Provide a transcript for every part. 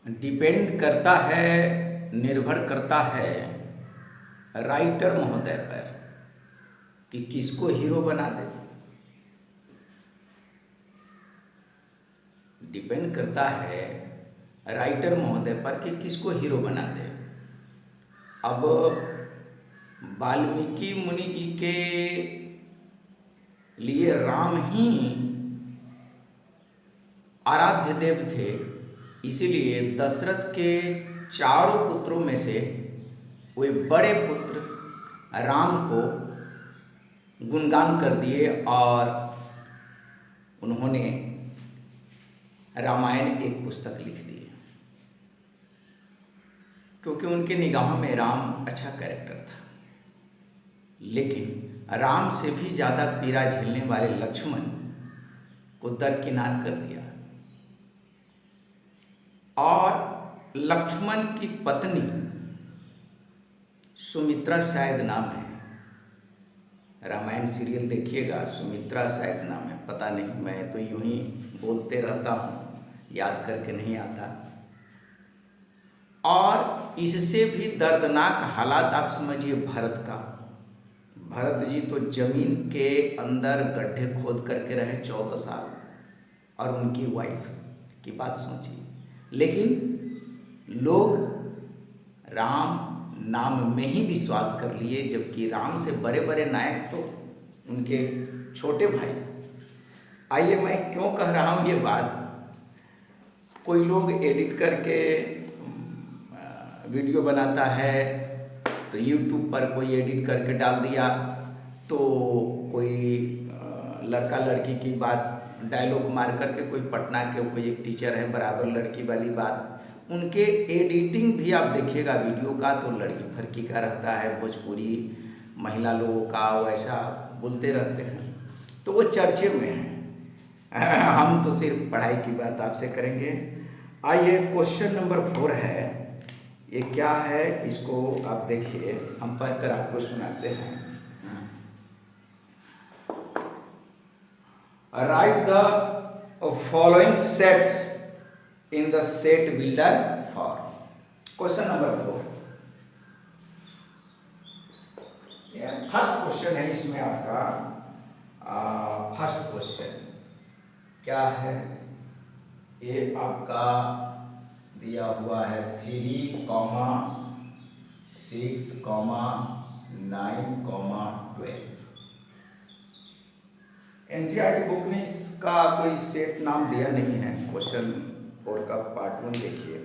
Depend करता है, निर्भर करता है राइटर महोदय पर कि किसको हीरो बना दे। डिपेंड करता है राइटर महोदय पर कि किसको हीरो बना दे। अब वाल्मीकि मुनि जी के लिए राम ही आराध्य देव थे, इसीलिए दशरथ के चारों पुत्रों में से वे बड़े पुत्र राम को गुणगान कर दिए और उन्होंने रामायण एक पुस्तक लिख दी, क्योंकि उनके निगाहों में राम अच्छा कैरेक्टर था। लेकिन राम से भी ज़्यादा पीड़ा झेलने वाले लक्ष्मण को दरकिनार कर दिया और लक्ष्मण की पत्नी सुमित्रा शायद नाम है, रामायण सीरियल देखिएगा, सुमित्रा शायद नाम है, पता नहीं, मैं तो यूं ही बोलते रहता हूँ, याद करके नहीं आता। और इससे भी दर्दनाक हालात आप समझिए भरत का। भरत जी तो जमीन के अंदर गड्ढे खोद करके रहे 14 साल, और उनकी वाइफ की बात सोचिए। लेकिन लोग राम नाम में ही विश्वास कर लिए, जबकि राम से बड़े बड़े नायक तो उनके छोटे भाई। आइए, मैं क्यों कह रहा हूँ ये बात। कोई लोग एडिट करके वीडियो बनाता है तो यूट्यूब पर कोई एडिट करके डाल दिया, तो कोई लड़का लड़की की बात डायलॉग मार करके, कोई पटना के कोई एक टीचर है, बराबर लड़की वाली बात, उनके एडिटिंग भी आप देखिएगा वीडियो का तो लड़की फड़की का रहता है, भोजपुरी महिला लोगों का वैसा बोलते रहते हैं, तो वो चर्चे में है। हम तो सिर्फ पढ़ाई की बात आपसे करेंगे। आइए, क्वेश्चन नंबर 4 है, ये क्या है इसको आप देखिए, हम पढ़कर आपको सुनाते हैं। Right the following sets in the set builder for. Question number 4, first question है इसमें आपका। फर्स्ट क्वेश्चन क्या है, ये आपका दिया हुआ है 3, 6, 9, 12। एनसीईआरटी बुक में इसका कोई सेट नाम दिया नहीं है। क्वेश्चन 4 का पार्ट 1 देखिए।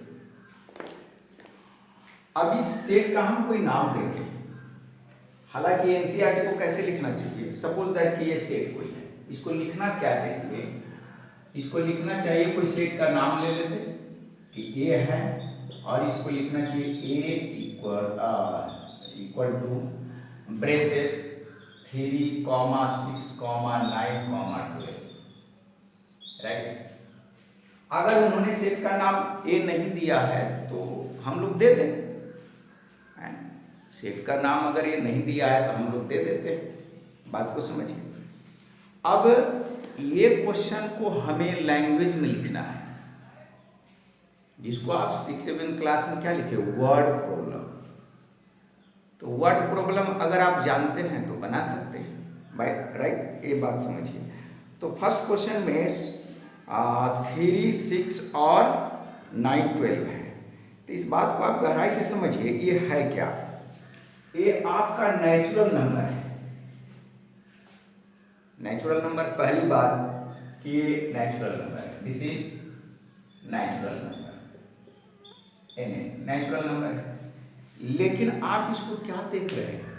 अब इस सेट का हम कोई नाम देंगे, हालांकि एनसीईआरटी को कैसे लिखना चाहिए, सपोज दैट कि ये सेट कोई है, इसको लिखना क्या चाहिए, इसको लिखना चाहिए कोई सेट का नाम ले लेते कि ए है, और इसको लिखना चाहिए ए इक्वल टू ब्रेसेस 3, 6, 9, 12, राइट। अगर उन्होंने सेट का नाम ए नहीं दिया है तो हम लोग दे दें, सेट का नाम अगर ये नहीं दिया है तो हम लोग दे देते हैं। बात को समझिए। अब ये क्वेश्चन को हमें लैंग्वेज में लिखना है, जिसको आप 6-7 क्लास में क्या लिखे, वर्ड प्रॉब्लम। तो वर्ड प्रॉब्लम अगर आप जानते हैं तो बना सकते हैं भाई, राइट, ये बात समझिए। तो फर्स्ट क्वेश्चन में 3, 6 और 9, 12 है। तो इस बात को आप गहराई से समझिए, ये है क्या, ये आपका नेचुरल नंबर है। नेचुरल नंबर, पहली बात कि ये नेचुरल नंबर है, this is natural number, natural number है। लेकिन आप इसको क्या देख रहे हैं,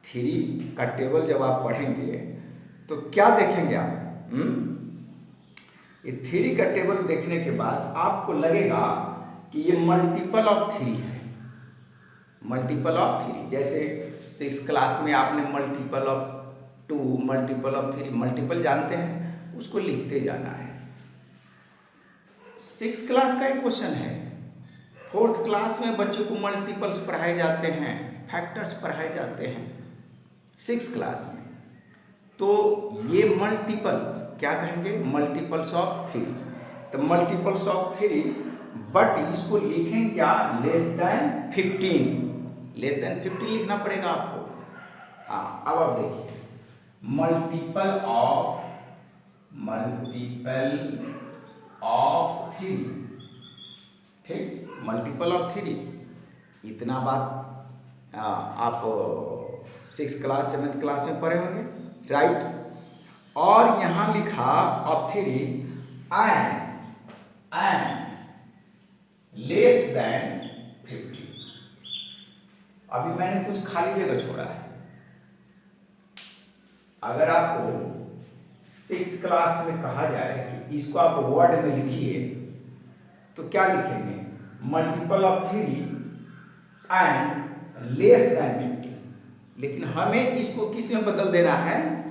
3 का टेबल जब आप पढ़ेंगे तो क्या देखेंगे आप, ये 3 का टेबल देखने के बाद आपको लगेगा कि ये मल्टीपल ऑफ 3 है, मल्टीपल ऑफ 3। जैसे 6 क्लास में आपने multiple of 2, multiple of 3, multiple जानते हैं, उसको लिखते जाना है। 6 क्लास का एक क्वेश्चन है। 4th क्लास में बच्चों को मल्टीपल्स पढ़ाए जाते हैं, फैक्टर्स पढ़ाए जाते हैं 6 क्लास में। तो ये मल्टीपल्स क्या कहेंगे, मल्टीपल्स ऑफ 3। तो मल्टीपल्स ऑफ 3, बट इसको लिखें क्या, लेस देन 15, लेस देन 15 लिखना पड़ेगा आपको। हाँ, अब आप देखिए मल्टीपल ऑफ 3, ठीक, मल्टीपल ऑफ 3, इतना बात आप 6th क्लास 7th क्लास में पढ़े होंगे, राइट। और यहाँ लिखा ऑफ 3 एंड लेस देन 50। अभी मैंने कुछ खाली जगह छोड़ा है। अगर आपको 6th क्लास में कहा जाए कि इसको आप वर्ड में लिखिए तो क्या लिखेंगे, multiple of 3 and less than 50। लेकिन हमें इसको किस में बदल देना है,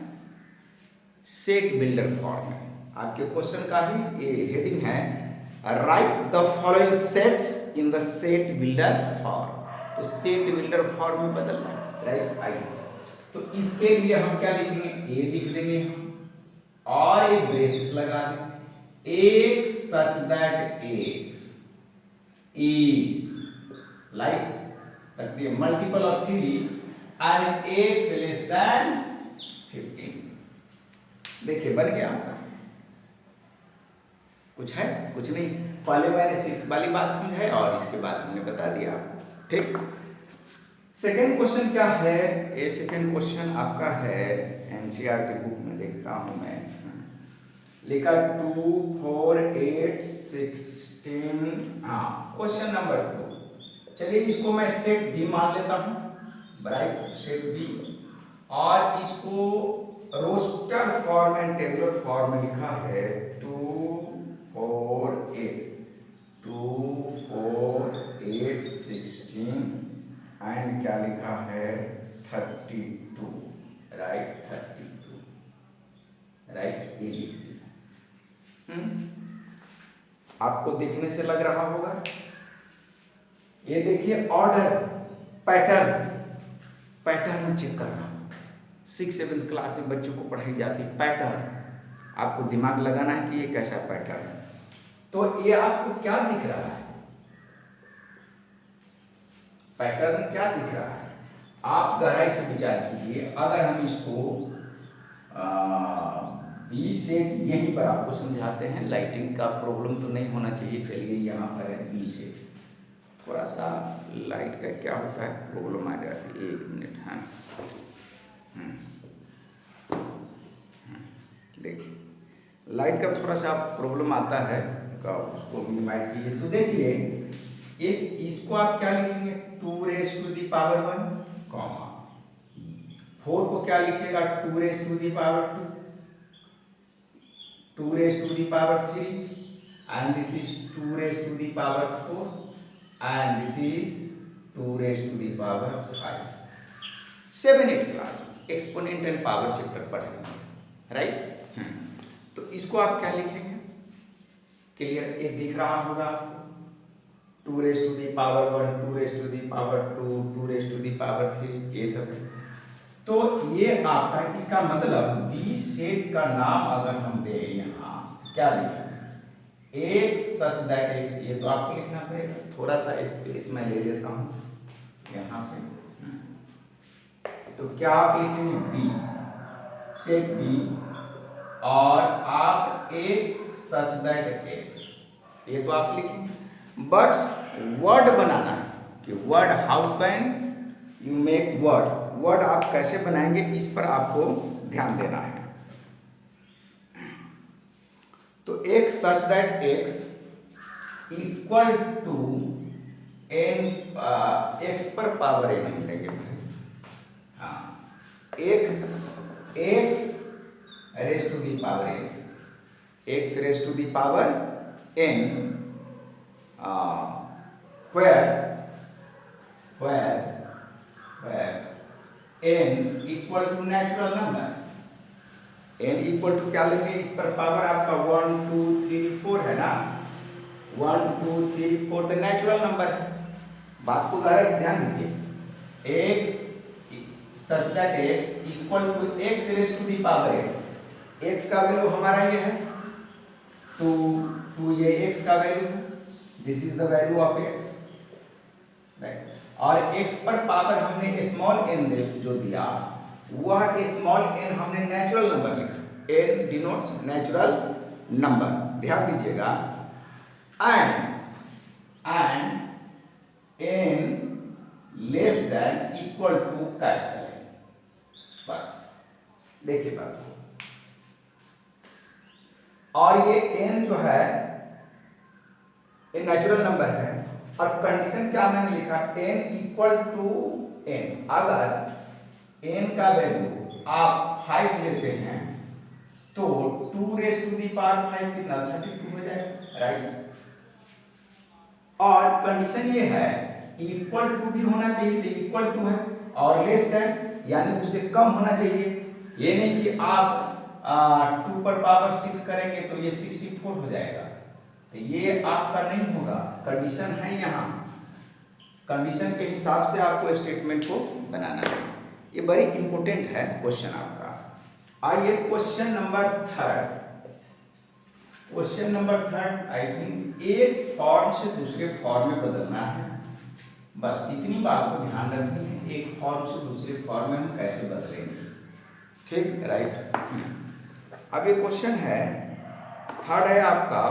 सेट बिल्डर फॉर्म में। आपके क्वेश्चन का ही ये हेडिंग है, right the following sets in the set builder form. तो सेट बिल्डर फॉर्म में बदलना है, राइट। आइए, तो इसके लिए हम क्या लिखेंगे, ए लिख देंगे और एक ब्रेसेस लगा दें, x such that x is like रख दिए multiple of 3 and x less than 15। देखिए बन गया आपका। कुछ है, कुछ नहीं, पहले मैंने 6 वाली बात समझाई और इसके बाद हमने बता दिया आपको, ठीक। सेकेंड क्वेश्चन क्या है, ये सेकेंड क्वेश्चन आपका है एनसीईआरटी बुक में, देखता हूं मैं, लिखा 2 4 8 16। हाँ, क्वेश्चन नंबर 2। चलिए इसको मैं सेट बी मान लेता हूं, राइट, सेट बी, और इसको roster form and tabular form में लिखा है 2 4 8 16 एंड क्या लिखा है 32, राइट, 32, राइट। ये लिख दिया। आपको देखने से लग रहा होगा, ये देखिए ऑर्डर, पैटर्न चेक करना। 6th 7th क्लास में बच्चों को पढ़ाई जाती है पैटर्न। आपको दिमाग लगाना है कि ये कैसा पैटर्न है। तो ये आपको क्या दिख रहा है, पैटर्न क्या दिख रहा है, आप गहराई से विचार कीजिए। अगर हम इसको बी सेट, यहीं पर आपको समझाते हैं, लाइटिंग का प्रॉब्लम तो नहीं होना चाहिए। चलिए यहाँ पर है बी सेट, थोड़ा सा लाइट का क्या होता है प्रॉब्लम आ जाती है, 1 मिनट। हाँ, देखिए लाइट का थोड़ा सा प्रॉब्लम आता है, का उसको मिनिमाइज कीजिए। तो देखिए एक इसको आप क्या लिखेंगे, 2 raise to the power 1, comma 4 को क्या लिखेगा, 2 raise to the power 2, 2 raise to the power 3, and this is 2 raise to the power 4, and this is 2 raise to the power 5। 7 8 class exponent and power chapter पढ़ेंगे, right. तो इसको आप क्या लिखेंगे, clear, ये दिख रहा होगा आपको, 2 raise to the power 1, 2 raise to the power 2, 2 raise to the power 3, ये सब है। तो ये आपका, इसका मतलब बी सेट का नाम अगर हम दे, यहाँ क्या लिखेंगे, एक सच दैट एक्स, ये तो आपको लिखना पड़ेगा। थोड़ा सा स्पेस मैं ले लेता हूँ यहाँ से। तो क्या आप लिखेंगे, बी सेट बी, और आप एक सच दैट एक्स, ये तो आप लिखेंगे। बट वर्ड बनाना है कि word, how can you make word, word आप कैसे बनाएंगे, इस पर आपको ध्यान देना है। तो एक such that x equal to n, x पर पावर एन हम लेंगे भाई। हाँ, x raise to the power n, x raise to the power n, where n equal to natural number, n equal to क्या लेंगे, इस पर पावर आपका 1 2 3 4 है ना, 1 2 3 4 तो नेचुरल नंबर है। बात को गहराई से ध्यान दीजिए, x such that x equal to x raise to the power n, x का वैल्यू हमारा ये है 2 2 ये x का वैल्यू है, this is the value of x, right. और x पर पावर हमने स्मॉल n जो दिया वह स्मॉल n हमने नेचुरल नंबर लिखा, n डिनोट्स नेचुरल नंबर, ध्यान दीजिएगा। And n less than equal to capital N, बस देखिए बात को। और ये n जो है ये नेचुरल नंबर है, और कंडीशन क्या मैंने लिखा, n इक्वल टू n। अगर n का वैल्यू आप 5 लेते हैं तो 2 रेज़ टू दी पावर 5 कितना 32 हो जाएगा, राइट। और कंडीशन ये है इक्वल टू भी होना चाहिए, तो इक्वल टू है, और लेस देन यानी उससे कम होना चाहिए। ये नहीं कि आप 2 पर पावर 6 करेंगे तो ये 64 हो जाएगा, तो ये आपका नहीं होगा। कंडीशन है यहाँ, कंडीशन के हिसाब से आपको स्टेटमेंट को बनाना है। ये बड़ी इंपॉर्टेंट है क्वेश्चन आपका। आइए question number 3। Question number 3 I think एक फॉर्म से दूसरे फॉर्म में बदलना है, बस इतनी बात को ध्यान रखनी है, एक फॉर्म से दूसरे फॉर्म में हम कैसे बदलेंगे, ठीक, राइट। अब ये क्वेश्चन है 3rd है आपका,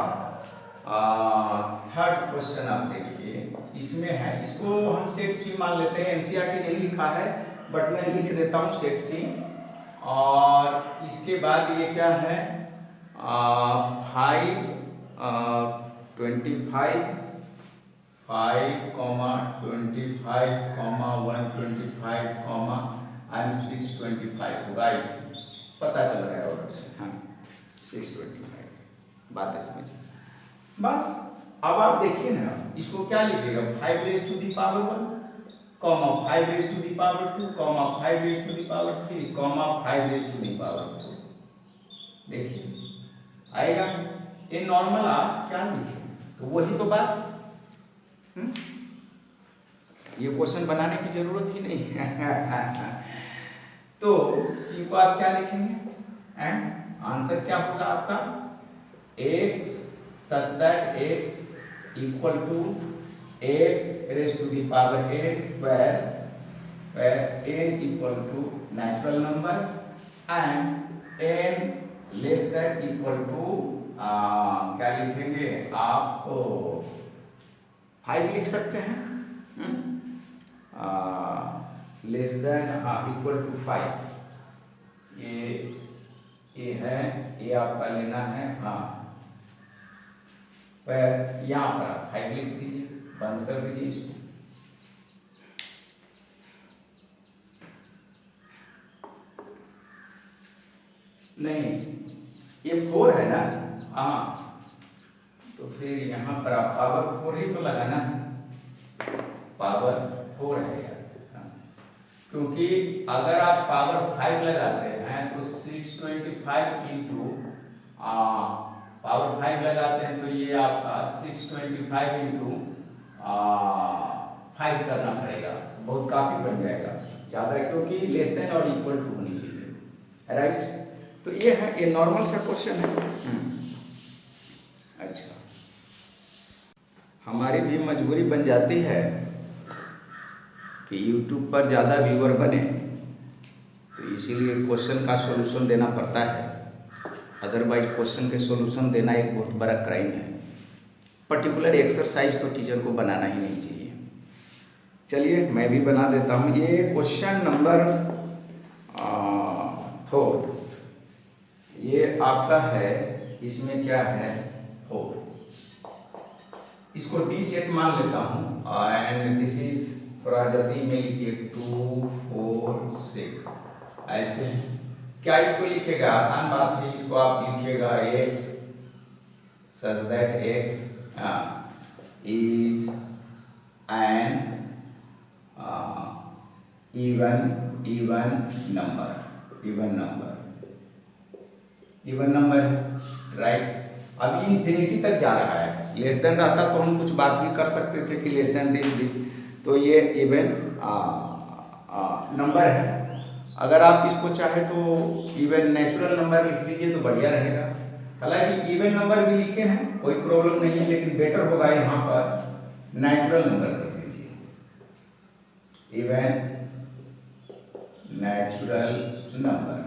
3rd क्वेश्चन आप देखिए, इसमें है, इसको हम सेट सी मान लेते हैं, एनसीईआरटी नहीं लिखा है बट मैं लिख देता हूँ सेट सी। और इसके बाद ये क्या है 5 25 5, 25, 125, एंड 625 होगा, पता चल रहा है ऑर्डर से, हाँ 625, बात है समझिए। बस अब आप देखिए ना, इसको क्या लिखेगा, 5 raise to the power 1, 5 raise to the power 2, 5 raise to the power 3, 5 raise to the power 4। देखिए आएगा, ये नॉर्मल आप क्या लिखें, तो वही तो बात। ये क्वेश्चन बनाने की जरूरत ही नहीं है। तो सी को आप क्या लिखेंगे, एंड आंसर क्या होगा आपका, x such that x equal to x raise to the power n, where n equal to natural number and n less that equal to क्या लिखेंगे आप, 5 लिख सकते हैं, लेस देन इक्वल टू 5, ये है, ये आपका लेना है, हाँ पर यहाँ पर 5 लिख दीजिए, बंद कर दीजिए इसको। नहीं ये 4 है ना, हाँ तो फिर यहाँ पर आप पावर 4 ही तो लगाना है, पावर 4 है यार, क्योंकि अगर आप पावर 5 लगाते हैं तो 625 इंटू पावर 5 लगाते हैं तो ये आपका 625 इंटू 5 करना पड़ेगा, बहुत काफ़ी बन जाएगा ज़्यादा, क्योंकि लेस देन और इक्वल टू होनी चाहिए, राइट। तो ये है, ये नॉर्मल सा क्वेश्चन है। अच्छा, हमारी भी मजबूरी बन जाती है कि YouTube पर ज़्यादा व्यूअर बने, तो इसीलिए क्वेश्चन का सॉल्यूशन देना पड़ता है, अदरवाइज क्वेश्चन के सॉल्यूशन देना एक बहुत बड़ा क्राइम है। पर्टिकुलर एक्सरसाइज तो टीचर को बनाना ही नहीं चाहिए। चलिए मैं भी बना देता हूँ। ये क्वेश्चन नंबर 4, ये आपका है, इसमें क्या है 4, इसको डी सेट मान लेता हूँ, एंड दिस इज थोड़ा जल्दी में लिखिए 2 4 6 ऐसे। क्या इसको लिखेगा, आसान बात है, इसको आप लिखिएगा x such that x is an even number है, राइट। अभी इंफिनिटी तक जा रहा है, लेस देन रहता तो हम कुछ बात भी कर सकते थे कि लेस देन दिस, तो ये इवन नंबर है। अगर आप इसको चाहे तो इवन नेचुरल नंबर लिख लीजिए तो बढ़िया रहेगा, हालांकि इवन नंबर भी लिखे हैं, कोई प्रॉब्लम नहीं है, लेकिन बेटर होगा यहाँ पर नेचुरल नंबर कर दीजिए, इवन नेचुरल नंबर,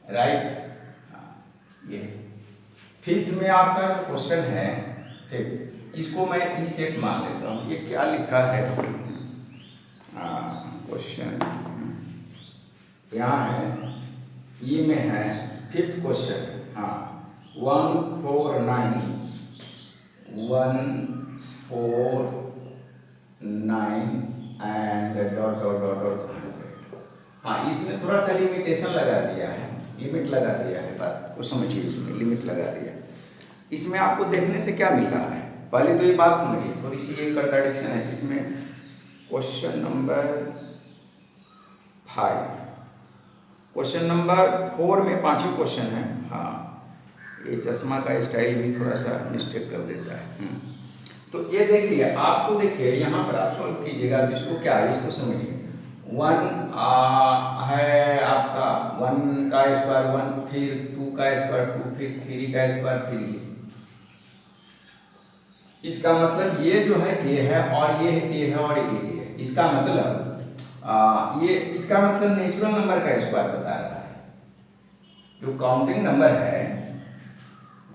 राइट। ये फिफ्थ में आपका क्वेश्चन है, फिफ्थ, इसको मैं ई सेट मान लेता हूँ। ये क्या लिखा है क्वेश्चन, यहाँ है, ई में है फिफ्थ क्वेश्चन, हाँ 149 and dot dot dot dot. हाँ, इसमें थोड़ा सा लिमिटेशन लगा दिया है, लिमिट लगा दिया है, बात को समझिए, इसमें लिमिट लगा दिया। इसमें आपको देखने से क्या मिल रहा है, पहले तो ये बात समझिए, थोड़ी सी एक कंट्राडिक्शन है इसमें। क्वेश्चन नंबर 5, क्वेश्चन नंबर 4 में 5 ही क्वेश्चन है। हाँ, ये चश्मा का स्टाइल भी थोड़ा सा मिस्टेक कर देता है। तो ये देखिए, आपको देखिए यहाँ पर आप सॉल्व कीजिएगा, तो इसको क्या है, इसको समझिए। 1 है आपका 1 का स्क्वायर 1, फिर 2 का स्क्वायर 2, फिर 3 का स्क्वायर 3। इसका मतलब ये जो है ए है, और ये है और ये है। इसका मतलब ये, इसका मतलब नेचुरल नंबर का स्क्वायर बता रहा है। जो काउंटिंग नंबर है,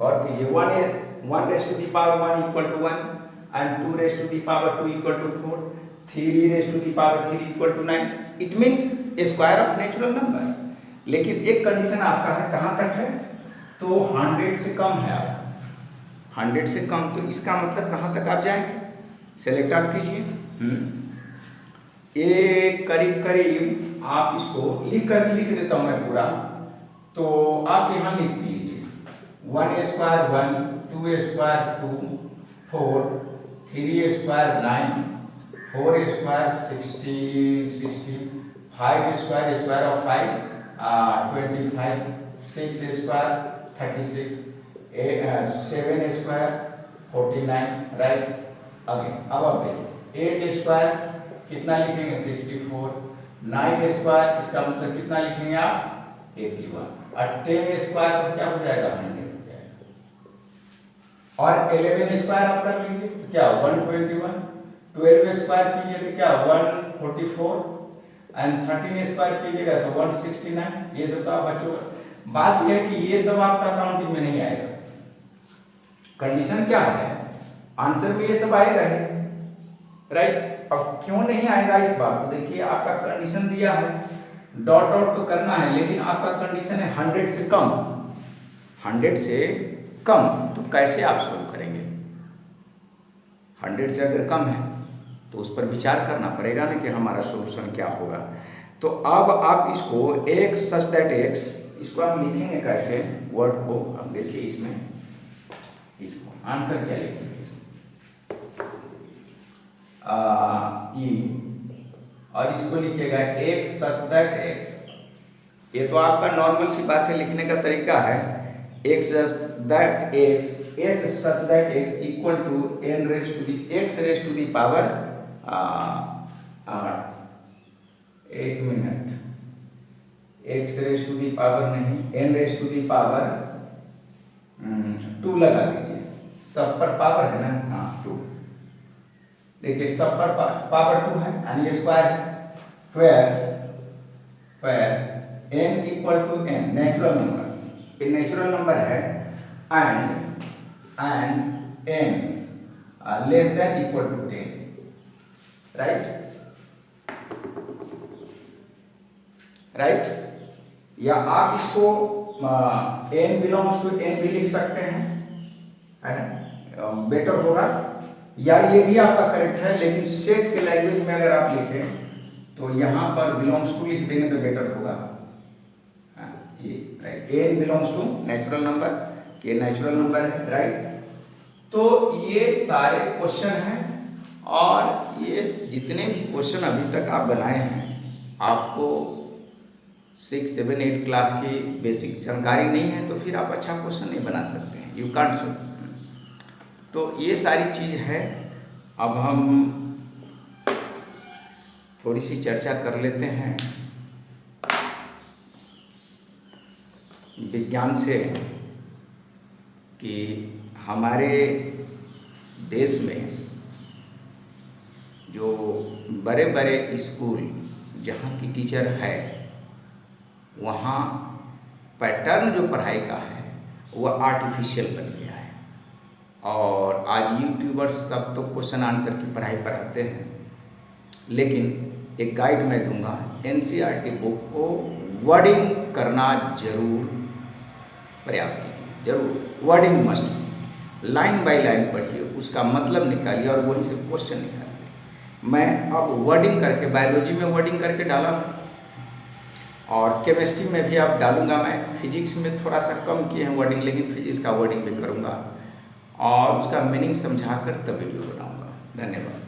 और कीजिए 1 raise to the power 1 equal to 1, and 2 raise to the power 2 equal to 4, 3 raise to the power 3 equal to 9। It means square of natural number. लेकिन एक कंडीशन आपका है, कहाँ तक है, तो 100 से कम है, आप 100 से कम, तो इसका मतलब कहाँ तक आप जाएंगे, सेलेक्ट आप कीजिए। ये करीब करीब आप इसको लिख देता हूँ मैं पूरा, तो आप यहाँ लिख लीजिए 1 square 1, 2 square 2, 4, 3 square 9, 4 square 16, 5 square of 5 25, 6 square 36, 7 square 49, right. अब देखिए 8 स्क्वायर कितना लिखेंगे 64, 9 स्क्वायर, इसका मतलब कितना लिखेंगे आप 81, और 10 स्क्वायर पर क्या हो जाएगा 100 हो जाएगा, और 11 स्क्वायर आप कर लीजिए तो क्या 121, 12 स्क्वायर कीजिए तो क्या 144, एंड 13 स्क्वायर कीजिएगा तो 169। ये सब तो आप बच्चों, बात यह है कि ये सब आपका काउंटिंग में नहीं आएगा। कंडीशन क्या है, आंसर में ये सब आएगा ही, राइट। अब क्यों नहीं आएगा इस बार तो देखिए, आपका कंडीशन दिया है, डॉट डॉट तो करना है, लेकिन आपका कंडीशन है 100 से कम, 100 से कम, तो कैसे आप सोल्व करेंगे। 100 से अगर कम है तो उस पर विचार करना पड़ेगा ना कि हमारा सोल्यूशन क्या होगा। तो अब आप इसको x सच दैट x, इसको आप लिखेंगे कैसे, वर्ड को अब देखिए, इसमें इसको आंसर क्या लिखेंगे, ई, और इसको लिखिएगा x सच दैट x। ये तो आपका नॉर्मल सी बात है, लिखने का तरीका है, x such that x equal to n raise to the x raise to the power, एक minute, x raise to the power नहीं, n raise to the power 2 लगा दीजिए, सब पर पावर है ना, हाँ 2। देखिए सब पर पावर 2 है, यानी ये स्क्वायर है, where n equal to n natural number, ये नेचुरल नंबर है, and n less than equal to 10, right. या आप इसको n बिलोंग्स टू n भी लिख सकते हैं, है ना, बेटर होगा, या ये भी आपका करेक्ट है, लेकिन सेट के लैंग्वेज में अगर आप लिखें तो यहाँ पर बिलोंग्स टू लिख देंगे तो बेटर होगा। ये right, n belongs to natural number, ये नेचुरल नंबर है, राइट। तो ये सारे क्वेश्चन हैं, और ये जितने भी क्वेश्चन अभी तक आप बनाए हैं, आपको 6, 7, 8 क्लास की बेसिक जानकारी नहीं है तो फिर आप अच्छा क्वेश्चन नहीं बना सकते हैं, यू कांट सो। तो ये सारी चीज़ है। अब हम थोड़ी सी चर्चा कर लेते हैं। विज्ञान से कि हमारे देश में जो बड़े बड़े स्कूल जहाँ की टीचर है वहाँ पैटर्न जो पढ़ाई का है वह आर्टिफिशियल बन गया है। और आज यूट्यूबर्स सब तो क्वेश्चन आंसर की पढ़ाई पढ़ाते हैं, लेकिन एक गाइड मैं दूंगा, एनसीईआरटी बुक को वर्डिंग करना जरूर प्रयास कीजिए, जरूर wording must, line by line पढ़िए, उसका मतलब निकालिए और वहीं से क्वेश्चन निकालिए। मैं अब वर्डिंग करके बायोलॉजी में वर्डिंग करके डाला और केमिस्ट्री में भी अब डालूंगा। मैं फिजिक्स में थोड़ा सा कम किए हैं वर्डिंग, लेकिन फिजिक्स का वर्डिंग भी करूंगा और उसका मीनिंग समझा कर तब वीडियो बनाऊंगा। धन्यवाद।